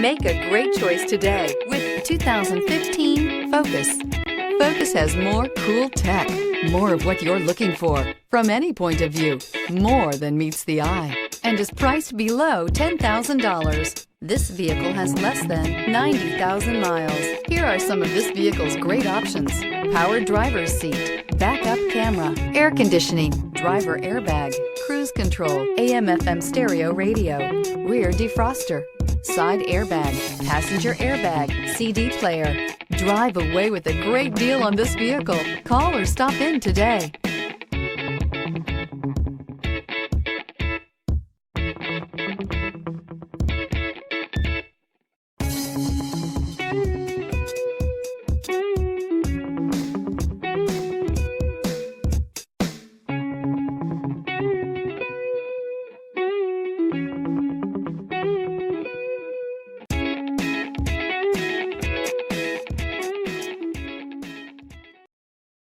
Make a great choice today with 2015 Focus. Focus has more cool tech, more of what you're looking for from any point of view, more than meets the eye, and is priced below $10,000. This vehicle has less than 90,000 miles. Here are some of this vehicle's great options: power driver's seat, backup camera, air conditioning, driver airbag, cruise control, AM/FM stereo radio, rear defroster, side airbag, passenger airbag, CD player. Drive away with a great deal on this vehicle. Call or stop in today.